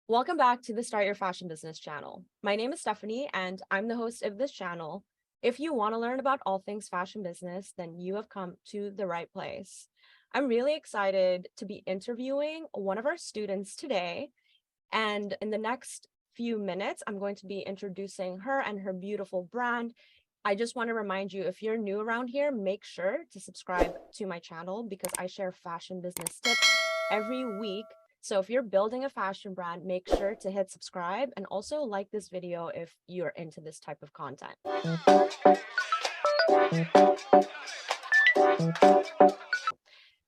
Welcome back to the Start Your Fashion Business channel. My name is Stephanie and I'm the host of this channel. If you want to learn about all things fashion business, then you have come to the right place. I'm really excited to be interviewing one of our students today. And in the next few minutes, I'm going to be introducing her and her beautiful brand. I just want to remind you, if you're new around here, make sure to subscribe to my channel because I share fashion business tips every week. So if you're building a fashion brand, make sure to hit subscribe and also like this video if you're into this type of content.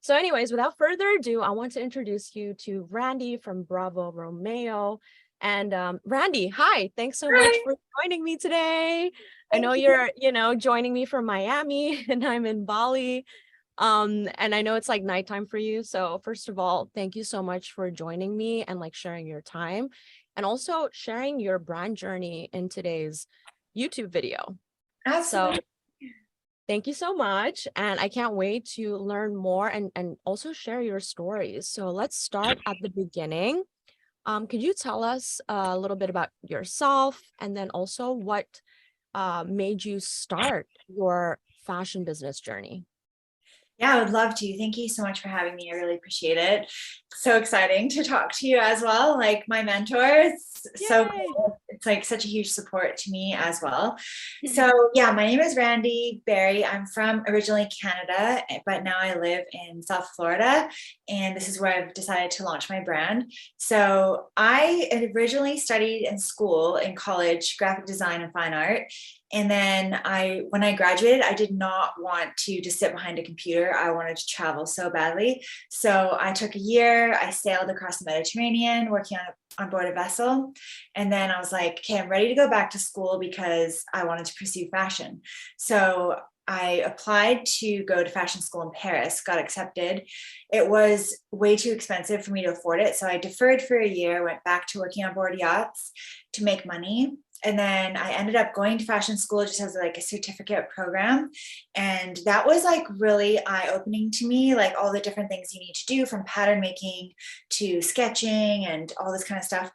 So anyways, without further ado, I want to introduce you to Randi from BravoXRomeo. And Randi, hi, thanks so much for joining me today. I know you're, joining me from Miami and I'm in Bali. And I know it's like nighttime for you. So first of all, thank you so much for joining me and like sharing your time and also sharing your brand journey in today's YouTube video. Absolutely. So thank you so much. And I can't wait to learn more and also share your stories. So let's start at the beginning. Could you tell us a little bit about yourself and then also what made you start your fashion business journey? Yeah, I would love to. Thank you so much for having me. I really appreciate it. So exciting to talk to you as well. Like my mentor, it's so cool. It's like such a huge support to me as well. So yeah, my name is Randi Barry. I'm from originally Canada, but now I live in South Florida. And this is where I've decided to launch my brand. So I originally studied in school, in college, graphic design and fine art. And then when I graduated, I did not want to just sit behind a computer. I wanted to travel so badly. So I took a year, I sailed across the Mediterranean, working on board a vessel. And then I was like, okay, I'm ready to go back to school because I wanted to pursue fashion. So I applied to go to fashion school in Paris, got accepted. It was way too expensive for me to afford it. So I deferred for a year, went back to working on board yachts to make money. And then I ended up going to fashion school just as like a certificate program. And that was like really eye-opening to me, like all the different things you need to do from pattern making to sketching and all this kind of stuff.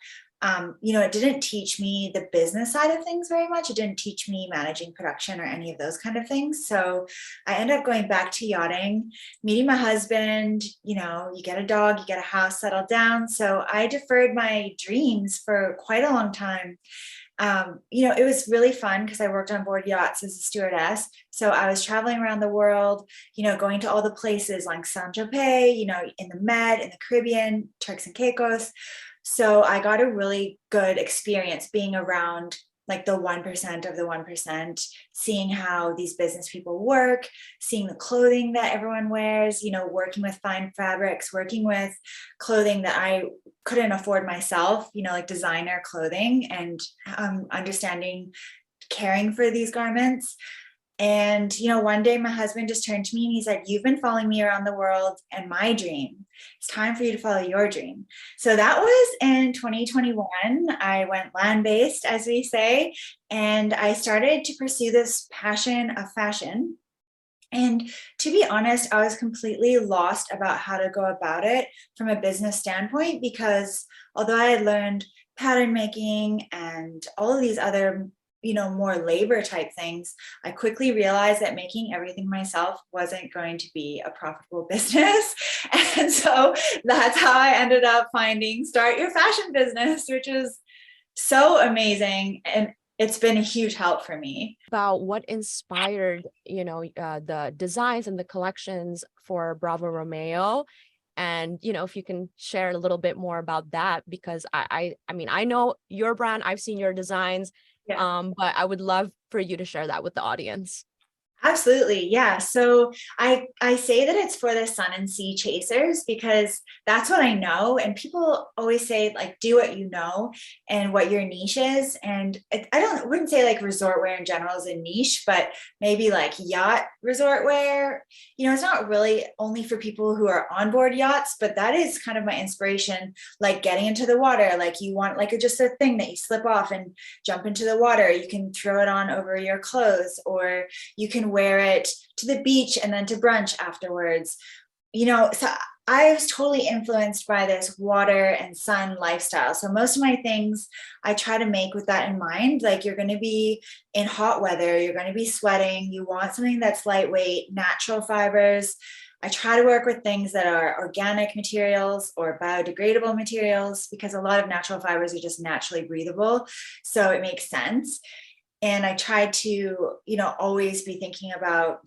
It didn't teach me the business side of things very much. It didn't teach me managing production or any of those kind of things. So I ended up going back to yachting, meeting my husband. You get a dog, you get a house, settle down. So I deferred my dreams for quite a long time. It was really fun because I worked on board yachts as a stewardess. So I was traveling around the world, going to all the places like Saint-Tropez, in the Med, in the Caribbean, Turks and Caicos. So I got a really good experience being around like the 1% of the 1%, seeing how these business people work, seeing the clothing that everyone wears, working with fine fabrics, working with clothing that I couldn't afford myself, like designer clothing, and understanding caring for these garments. And, one day my husband just turned to me and he said, "You've been following me around the world and my dream. It's time for you to follow your dream." So that was in 2021. I went land-based, as we say, and I started to pursue this passion of fashion. And to be honest, I was completely lost about how to go about it from a business standpoint, because although I had learned pattern making and all of these other more labor type things, I quickly realized that making everything myself wasn't going to be a profitable business. And so that's how I ended up finding Start Your Fashion Business, which is so amazing. And it's been a huge help for me. About what inspired, the designs and the collections for BravoXRomeo. And, if you can share a little bit more about that, because I mean, I know your brand, I've seen your designs. Yeah. But I would love for you to share that with the audience. Absolutely. Yeah. So I say that it's for the sun and sea chasers because that's what I know. And people always say like, do what you know and what your niche is. And wouldn't say like resort wear in general is a niche, but maybe like yacht resort wear, it's not really only for people who are on board yachts, but that is kind of my inspiration, like getting into the water. Like you want like just a thing that you slip off and jump into the water. You can throw it on over your clothes, or you can wear it to the beach and then to brunch afterwards. So I was totally influenced by this water and sun lifestyle. So most of my things I try to make with that in mind. Like, you're going to be in hot weather, you're going to be sweating, you want something that's lightweight, natural fibers. I try to work with things that are organic materials or biodegradable materials, because a lot of natural fibers are just naturally breathable. So it makes sense. And I try to, always be thinking about,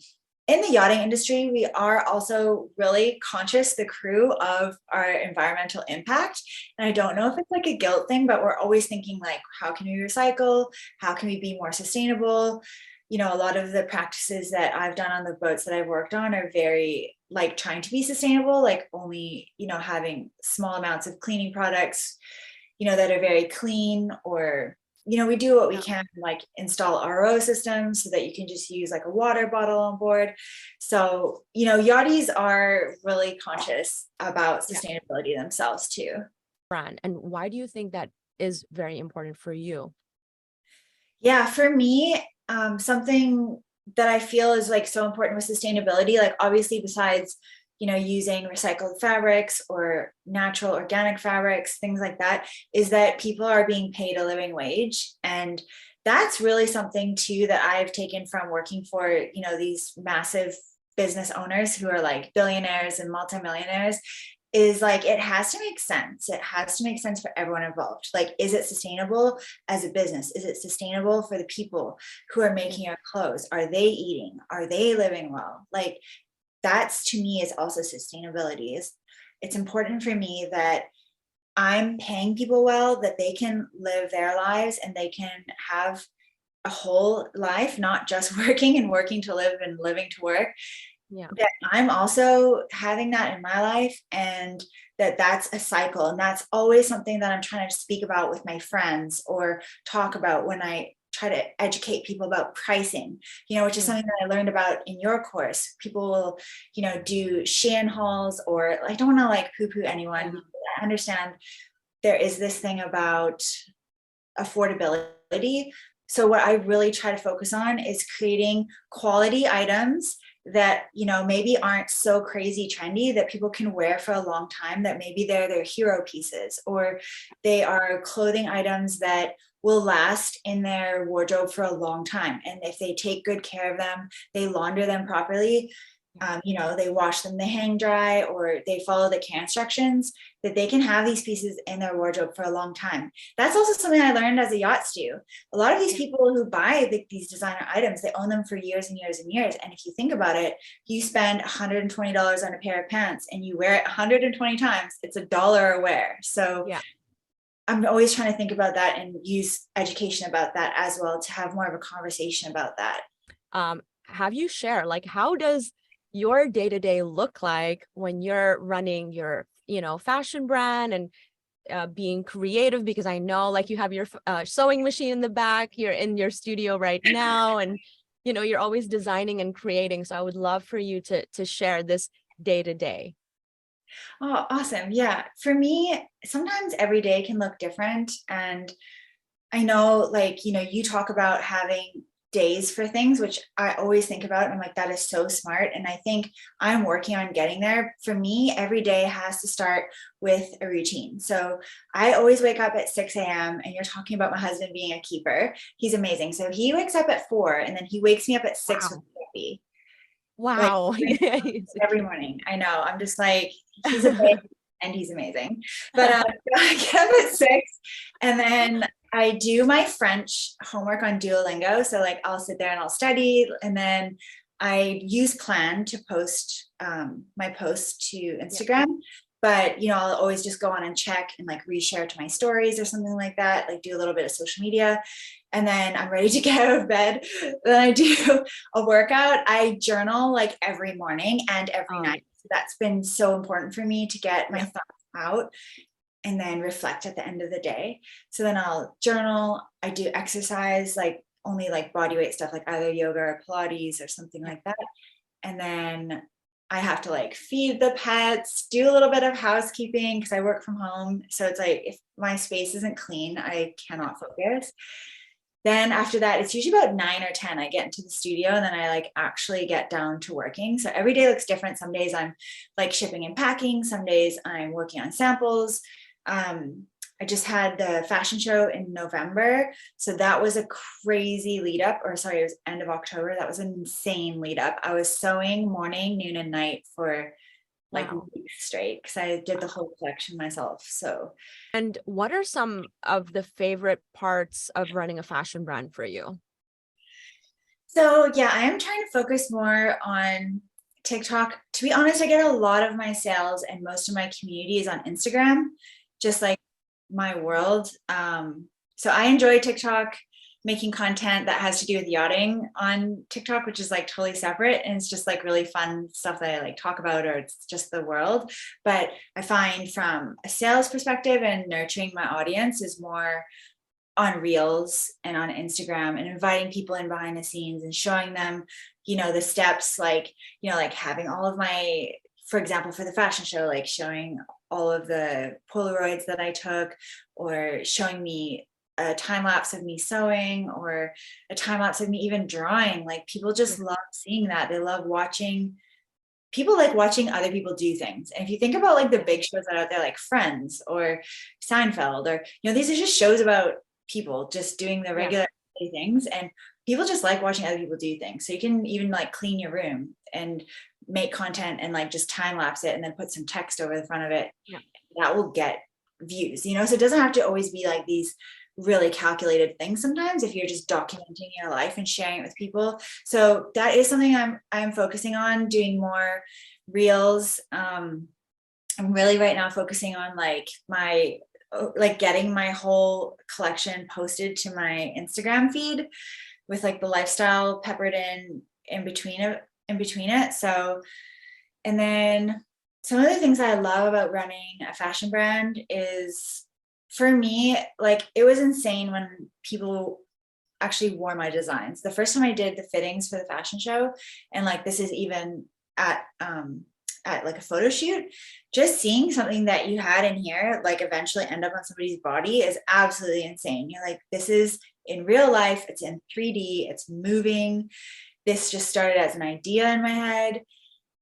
in the yachting industry, we are also really conscious, the crew, of our environmental impact. And I don't know if it's like a guilt thing, but we're always thinking like, how can we recycle? How can we be more sustainable? A lot of the practices that I've done on the boats that I've worked on are very like trying to be sustainable, like only, having small amounts of cleaning products, that are very clean, or we do what we can, like install RO systems so that you can just use like a water bottle on board. So, yachties are really conscious about sustainability themselves too. Fran, and why do you think that is very important for you? Yeah, for me, something that I feel is like so important with sustainability, like obviously besides using recycled fabrics or natural organic fabrics, things like that, is that people are being paid a living wage. And that's really something too that I've taken from working for, these massive business owners who are like billionaires and multimillionaires, is like, it has to make sense. It has to make sense for everyone involved. Like, is it sustainable as a business? Is it sustainable for the people who are making our clothes? Are they eating? Are they living well? Like, that's, to me, is also sustainability. It's important for me that I'm paying people well, that they can live their lives and they can have a whole life, not just working and working to live and living to work. Yeah. That I'm also having that in my life, and that's a cycle. And that's always something that I'm trying to speak about with my friends or talk about when I try to educate people about pricing, which is something that I learned about in your course. People will, do Shein hauls, or I don't want to like poo-poo anyone. I understand there is this thing about affordability. So what I really try to focus on is creating quality items that, maybe aren't so crazy trendy, that people can wear for a long time, that maybe they're their hero pieces, or they are clothing items that will last in their wardrobe for a long time. And if they take good care of them, they launder them properly, they wash them, they hang dry, or they follow the care instructions, that they can have these pieces in their wardrobe for a long time. That's also something I learned as a yacht stew. A lot of these people who buy these designer items, they own them for years and years and years. And if you think about it, you spend $120 on a pair of pants and you wear it 120 times, it's $1 a wear. So I'm always trying to think about that and use education about that as well to have more of a conversation about that. Have you shared, like, how does your day-to-day look like when you're running your, fashion brand and being creative? Because I know, like, you have your sewing machine in the back, you're in your studio right now, and, you're always designing and creating. So I would love for you to share this day-to-day. Oh, awesome. Yeah. For me, sometimes every day can look different. And I know, like, you talk about having days for things, which I always think about. And I'm like, that is so smart. And I think I'm working on getting there. For me, every day has to start with a routine. So I always wake up at 6 a.m. And you're talking about my husband being a keeper. He's amazing. So he wakes up at 4 and then he wakes me up at 6 with coffee. Wow. Like, every morning. I know. I'm just like, he's amazing and he's amazing. But I get up at 6 and then I do my French homework on Duolingo. So like, I'll sit there and I'll study, and then I use Plan to post my posts to Instagram. But I'll always just go on and check and like reshare to my stories or something like that, like do a little bit of social media. And then I'm ready to get out of bed. Then I do a workout. I journal like every morning and every night. So that's been so important for me to get my thoughts out and then reflect at the end of the day. So then I'll journal. I do exercise, like only like body weight stuff, like either yoga or Pilates or something like that. And then I have to like feed the pets, do a little bit of housekeeping because I work from home. So it's like, if my space isn't clean, I cannot focus. then after that, it's usually about 9 or 10, I get into the studio, and then I like actually get down to working. So every day looks different. Some days I'm like shipping and packing. Some days I'm working on samples. I just had the fashion show in November. So that was a crazy lead up, or sorry, it was end of October. That was an insane lead up. I was sewing morning, noon, and night for like weeks straight because I did the whole collection myself. So, and what are some of the favorite parts of running a fashion brand for you? So yeah, I am trying to focus more on TikTok. To be honest, I get a lot of my sales and most of my community is on Instagram, just like my world. So I enjoy TikTok, making content that has to do with yachting on TikTok, which is like totally separate. And it's just like really fun stuff that I like talk about, or it's just the world. But I find from a sales perspective and nurturing my audience is more on Reels and on Instagram, and inviting people in behind the scenes and showing them, the steps, like, like having all of my, for example, for the fashion show, like showing all of the Polaroids that I took, or showing me a time lapse of me sewing, or a time lapse of me even drawing. Like people just love seeing that. They love watching people, like watching other people do things. And if you think about like the big shows that are out there, like Friends or Seinfeld, or, these are just shows about people just doing the regular things, and people just like watching other people do things. So you can even like clean your room and make content and like just time lapse it and then put some text over the front of it. That will get views, so it doesn't have to always be like these really calculated things. Sometimes if you're just documenting your life and sharing it with people. So that is something I'm focusing on, doing more reels. I'm really right now focusing on like getting my whole collection posted to my Instagram feed with like the lifestyle peppered in between it. So, and then some of the things I love about running a fashion brand is, for me, like it was insane when people actually wore my designs. The first time I did the fittings for the fashion show, and like this is even at like a photo shoot, just seeing something that you had in here like eventually end up on somebody's body is absolutely insane. You're like, this is in real life, it's in 3D, it's moving. This just started as an idea in my head.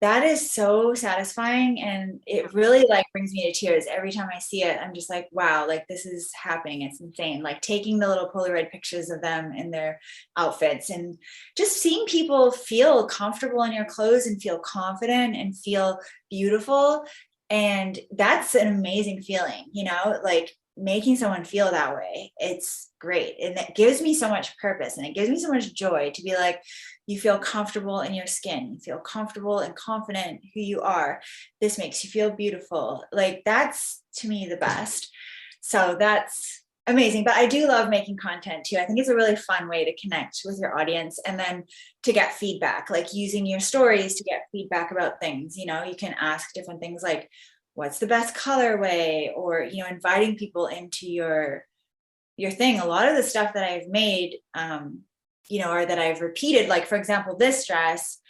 That is so satisfying, and it really like brings me to tears every time I see it. I'm just like, wow, like this is happening. It's insane. Like taking the little Polaroid pictures of them in their outfits, and just seeing people feel comfortable in your clothes and feel confident and feel beautiful. And that's an amazing feeling, like making someone feel that way. It's great. And it gives me so much purpose, and it gives me so much joy to be like, you feel comfortable in your skin, you feel comfortable and confident who you are. This makes you feel beautiful. Like that's to me the best. So that's amazing. But I do love making content too. I think it's a really fun way to connect with your audience, and then to get feedback, like using your stories to get feedback about things. You can ask different things like, what's the best colorway, or, inviting people into your thing. A lot of the stuff that I've made, or that I've repeated, like for example, this dress,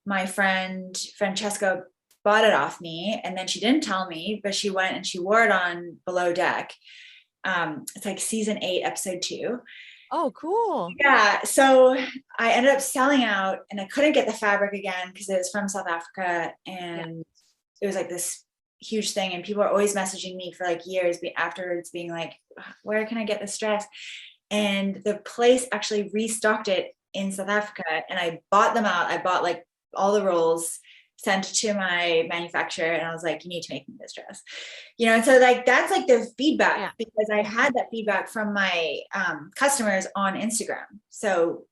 my friend Francesca bought it off me, and then she didn't tell me, but she went and she wore it on Below Deck. It's like season 8, episode 2. Oh, cool. Yeah. So I ended up selling out, and I couldn't get the fabric again because it was from South Africa, and it was like this huge thing, and people are always messaging me for like years afterwards being like, where can I get this dress? And the place actually restocked it in South Africa, and I bought them out. I bought like all the rolls, sent it to my manufacturer, and I was like, you need to make me this dress, and so like that's like the feedback, because I had that feedback from my customers on Instagram. So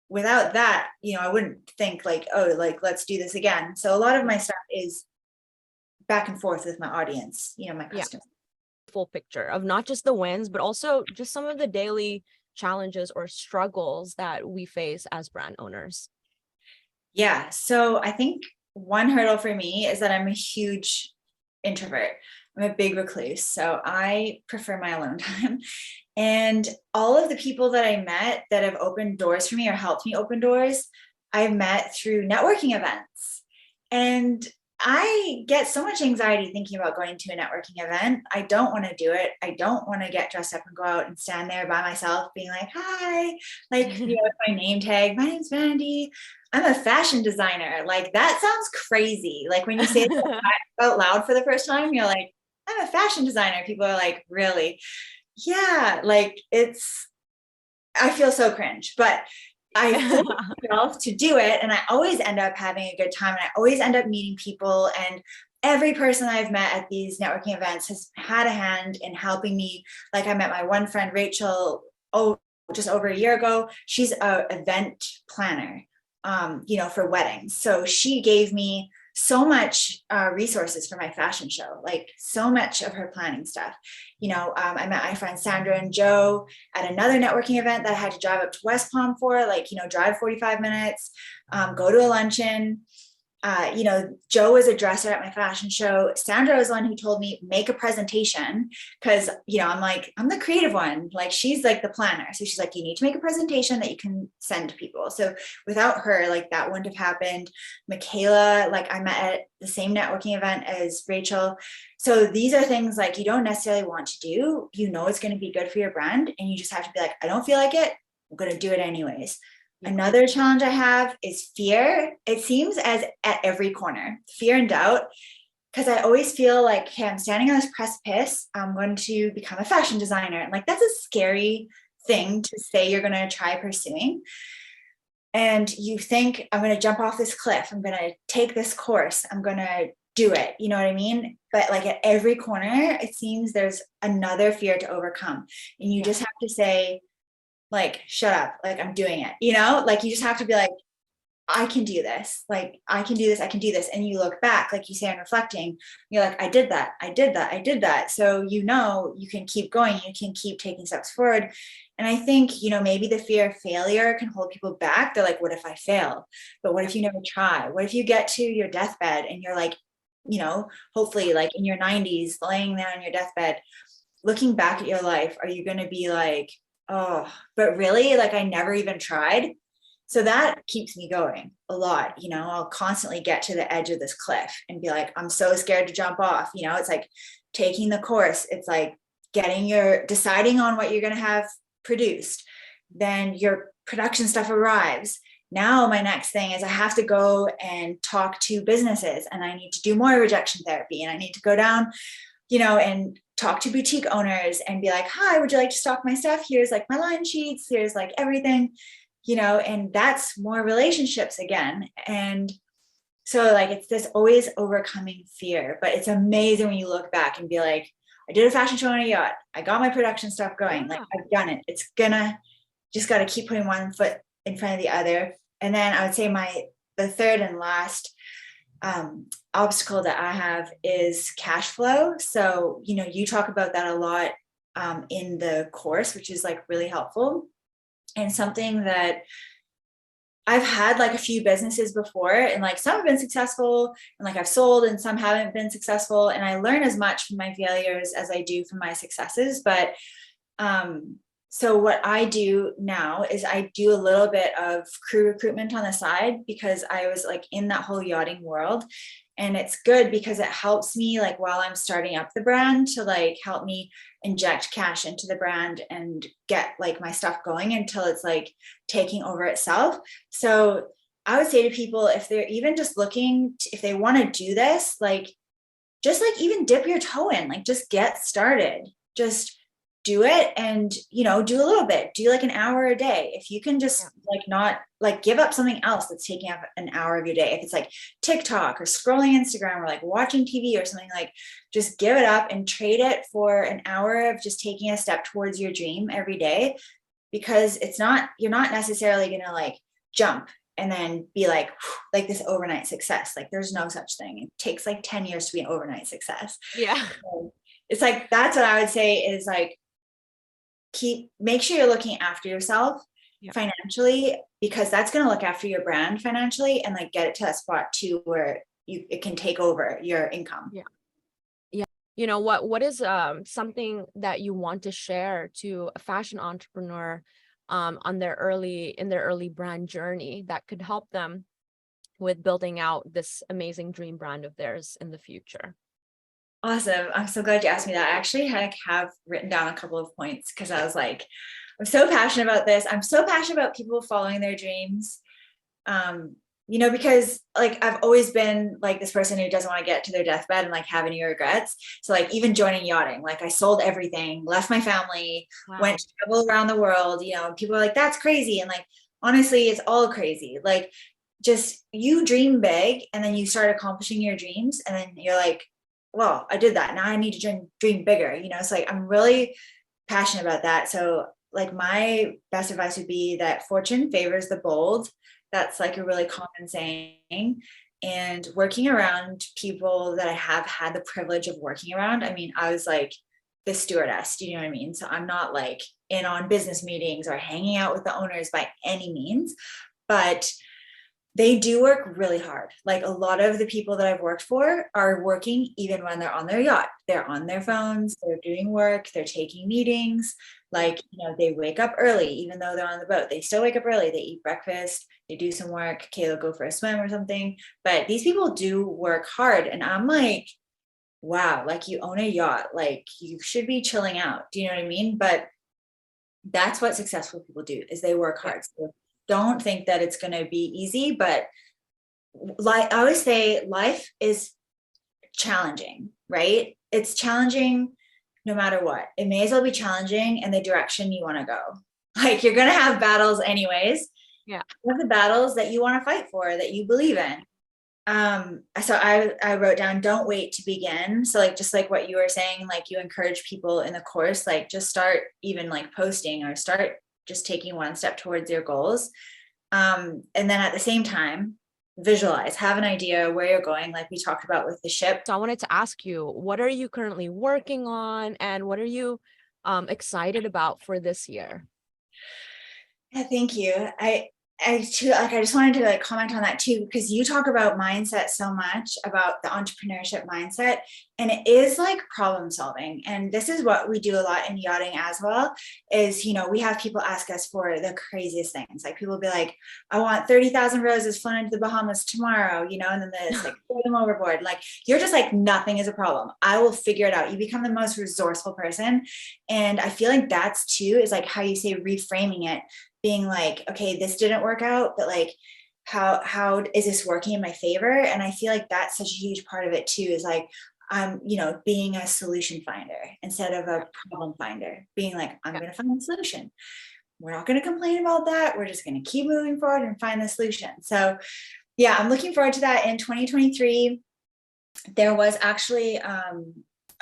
without that, I wouldn't think like, oh, like let's do this again. So a lot of my stuff is back and forth with my audience, my customers. Full picture of not just the wins, but also just some of the daily challenges or struggles that we face as brand owners. Yeah. So I think one hurdle for me is that I'm a huge introvert. I'm a big recluse. So I prefer my alone time. And all of the people that I met that have opened doors for me or helped me open doors, I've met through networking events. And I get so much anxiety thinking about going to a networking event. I don't want to do it. I don't want to get dressed up and go out and stand there by myself being like, hi, like, with my name tag, my name's Randi. I'm a fashion designer. Like, that sounds crazy. Like, when you say it out loud for the first time, you're like, I'm a fashion designer. People are like, really? Yeah. Like, I feel so cringe, but I force myself to do it, and I always end up having a good time, and I always end up meeting people, and every person I've met at these networking events has had a hand in helping me. Like, I met my one friend, Rachel, just over a year ago. She's an event planner, for weddings. So she gave me so much resources for my fashion show, like so much of her planning stuff. I met my friends Sandra and Joe at another networking event that I had to drive up to West Palm for, drive 45 minutes, go to a luncheon. Joe was a dresser at my fashion show. Sandra was the one who told me make a presentation, because, I'm the creative one. Like, she's like the planner. So she's like, you need to make a presentation that you can send to people. So without her, like, that wouldn't have happened. Michaela, like, I met at the same networking event as Rachel. So these are things like you don't necessarily want to do. It's going to be good for your brand, and you just have to be like, I don't feel like it. I'm going to do it anyways. Another challenge I have is fear. It seems as at every corner, fear and doubt, because I always feel like, hey, I'm standing on this precipice. I'm going to become a fashion designer. And like, that's a scary thing to say you're going to try pursuing. And you think, I'm going to jump off this cliff. I'm going to take this course. I'm going to do it. You know what I mean? But like, at every corner, it seems there's another fear to overcome. And you just have to say, like, shut up, like, I'm doing it, like, you just have to be like, I can do this, like, I can do this, I can do this. And you look back, like you say, and reflecting, you're like, I did that, I did that, I did that. So, you can keep going, you can keep taking steps forward. And I think, maybe the fear of failure can hold people back. They're like, what if I fail? But what if you never try? What if you get to your deathbed and you're like, hopefully, like, in your 90s, laying there on your deathbed, looking back at your life, are you going to be like, oh, but really, like, I never even tried? So that keeps me going a lot. I'll constantly get to the edge of this cliff and be like, I'm so scared to jump off. It's like taking the course. It's like deciding on what you're going to have produced. Then your production stuff arrives. Now my next thing is I have to go and talk to businesses, and I need to do more rejection therapy, and I need to go down, and talk to boutique owners and be like, hi, would you like to stock my stuff? Here's like my line sheets, here's like everything, and that's more relationships again. And so, like, it's this always overcoming fear, but it's amazing when you look back and be like, I did a fashion show on a yacht. I got my production stuff going. Like, I've done it. It's just got to keep putting one foot in front of the other. And then I would say the third and last obstacle that I have is cash flow. So, you talk about that a lot in the course, which is like really helpful, and something that I've had like a few businesses before, and like some have been successful, and like I've sold, and some haven't been successful. And I learn as much from my failures as I do from my successes. But so what I do now is I do a little bit of crew recruitment on the side, because I was like in that whole yachting world. And it's good because it helps me, like, while I'm starting up the brand, to like help me inject cash into the brand and get like my stuff going until it's like taking over itself. So I would say to people, if they're even just looking if they want to do this, like, just like even dip your toe in, like, just get started, just do it. And, do a little bit, do like an hour a day. If you can just like not like give up something else that's taking up an hour of your day, if it's like TikTok or scrolling Instagram or like watching TV or something, like, just give it up and trade it for an hour of just taking a step towards your dream every day. Because you're not necessarily going to like jump and then be like this overnight success. Like, there's no such thing. It takes like 10 years to be an overnight success. Yeah. So it's like, that's what I would say is like, make sure you're looking after yourself financially, because that's going to look after your brand financially, and like get it to a spot too where it can take over your income. What is something that you want to share to a fashion entrepreneur in their early brand journey that could help them with building out this amazing dream brand of theirs in the future? Awesome. I'm so glad you asked me that. I actually have written down a couple of points because I was like, I'm so passionate about this. I'm so passionate about people following their dreams. Because like I've always been like this person who doesn't want to get to their deathbed and like have any regrets. So like even joining yachting, like I sold everything, left my family, went to travel around the world, and people are like, that's crazy. And like, honestly, it's all crazy. Like just you dream big and then you start accomplishing your dreams. And then you're like, well, I did that. Now I need to dream bigger. It's like, I'm really passionate about that. So like my best advice would be that fortune favors the bold. That's like a really common saying. And working around people that I have had the privilege of working around. I mean, I was like the stewardess, do you know what I mean? So I'm not like in on business meetings or hanging out with the owners by any means, but they do work really hard. Like a lot of the people that I've worked for are working even when they're on their yacht. They're on their phones, they're doing work, they're taking meetings. Like, they wake up early, even though they're on the boat. They still wake up early. They eat breakfast, they do some work. Okay, they'll go for a swim or something. But these people do work hard. And I'm like, wow, like you own a yacht. Like you should be chilling out. Do you know what I mean? But that's what successful people do is they work hard. So don't think that it's going to be easy, but like I always say, life is challenging, right? It's challenging no matter what. It may as well be challenging in the direction you want to go. Like you're going to have battles anyways. Yeah. Have the battles that you want to fight for, that you believe in. So I wrote down, don't wait to begin. So like, just like what you were saying, like you encourage people in the course, like just start even like posting or start just taking one step towards your goals. And then at the same time, visualize, have an idea where you're going, like we talked about with the ship. So I wanted to ask you, what are you currently working on and what are you excited about for this year? Yeah, thank you. I just wanted to like comment on that too, because you talk about mindset so much, about the entrepreneurship mindset, and it is like problem solving. And this is what we do a lot in yachting as well, is, we have people ask us for the craziest things. Like people be like, I want 30,000 roses flown into the Bahamas tomorrow, and then it's like, throw them overboard. Like, you're just like, nothing is a problem. I will figure it out. You become the most resourceful person. And I feel like that's too, is like how you say reframing it, being like, okay, this didn't work out, but like, how is this working in my favor? And I feel like that's such a huge part of it too, is like, I'm, being a solution finder instead of a problem finder, being like, I'm going to find the solution. We're not going to complain about that. We're just going to keep moving forward and find the solution. So yeah, I'm looking forward to that. In 2023, there was actually,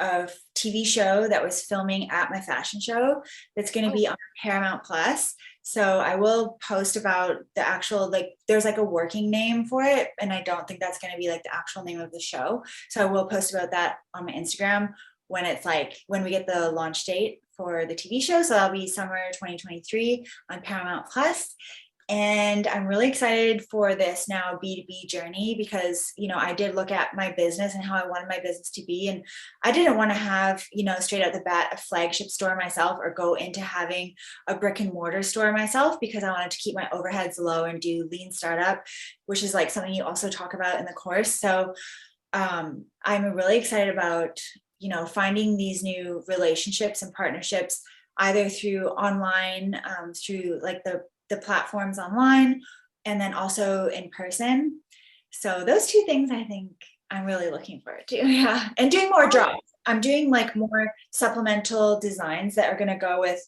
a TV show that was filming at my fashion show that's going to be on Paramount Plus. So I will post about the actual, like, there's like a working name for it. And I don't think that's going to be like the actual name of the show. So I will post about that on my Instagram when it's like, when we get the launch date for the TV show. So that'll be summer 2023 on Paramount Plus. And I'm really excited for this now B2B journey because, I did look at my business and how I wanted my business to be. And I didn't want to have, straight out the bat, a flagship store myself or go into having a brick and mortar store myself, because I wanted to keep my overheads low and do lean startup, which is like something you also talk about in the course. So I'm really excited about, finding these new relationships and partnerships, either through online, through like the platforms online, and then also in person. So those two things I think I'm really looking forward to. Yeah. And doing more drops. I'm doing like more supplemental designs that are going to go with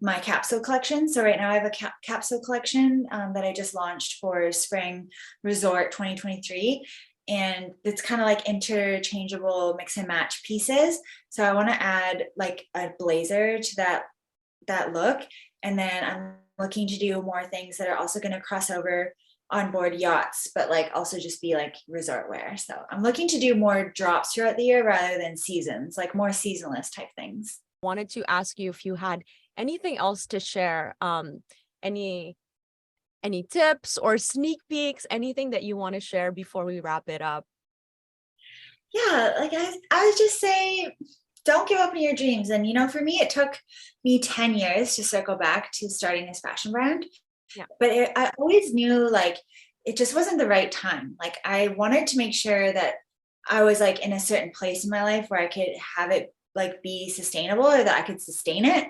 my capsule collection. So right now I have a capsule collection that I just launched for spring resort 2023. And it's kind of like interchangeable mix and match pieces. So I want to add like a blazer to that look. And then I'm looking to do more things that are also going to cross over on board yachts, but like also just be like resort wear. So I'm looking to do more drops throughout the year rather than seasons, like more seasonless type things. Wanted to ask you if you had anything else to share, any tips or sneak peeks, anything that you want to share before we wrap it up? Yeah, like I would just say, don't give up on your dreams. And, for me, it took me 10 years to circle back to starting this fashion brand. Yeah. But I always knew, like, it just wasn't the right time. Like I wanted to make sure that I was like in a certain place in my life where I could have it like be sustainable, or that I could sustain it.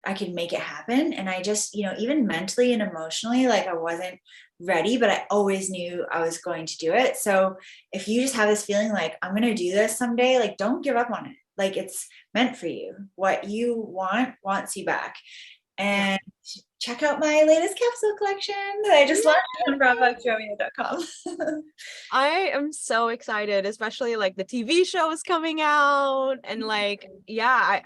I could make it happen. And I just, even mentally and emotionally, like I wasn't ready, but I always knew I was going to do it. So if you just have this feeling like I'm going to do this someday, like don't give up on it. Like it's meant for you. What you want wants you back. And check out my latest capsule collection that I just launched on BravoXRomeo.com. I am so excited, especially like the TV show is coming out, and like, yeah,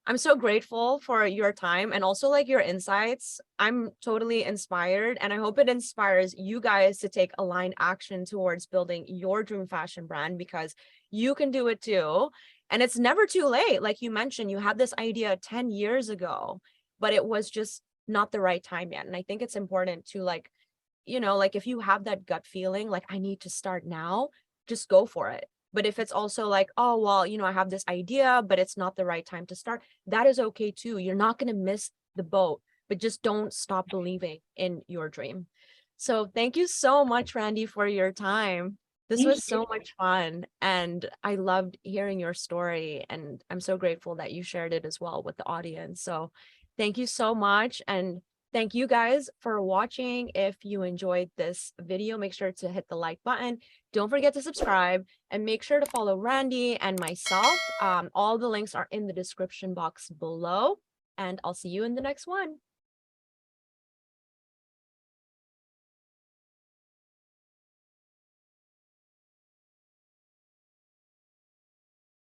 I'm so grateful for your time and also like your insights. I'm totally inspired, and I hope it inspires you guys to take aligned action towards building your dream fashion brand, because you can do it too. And it's never too late. Like you mentioned, you had this idea 10 years ago, but it was just not the right time yet. And I think it's important to like, like if you have that gut feeling, like I need to start now, just go for it. But if it's also like, oh, well, I have this idea, but it's not the right time to start, that is okay too. You're not going to miss the boat, but just don't stop believing in your dream. So thank you so much, Randi, for your time. This Thank was you. so much fun, and I loved hearing your story, and I'm so grateful that you shared it as well with the audience. So thank you so much. And thank you guys for watching. If you enjoyed this video, make sure to hit the like button. Don't forget to subscribe, and make sure to follow Randi and myself. All the links are in the description box below, and I'll see you in the next one.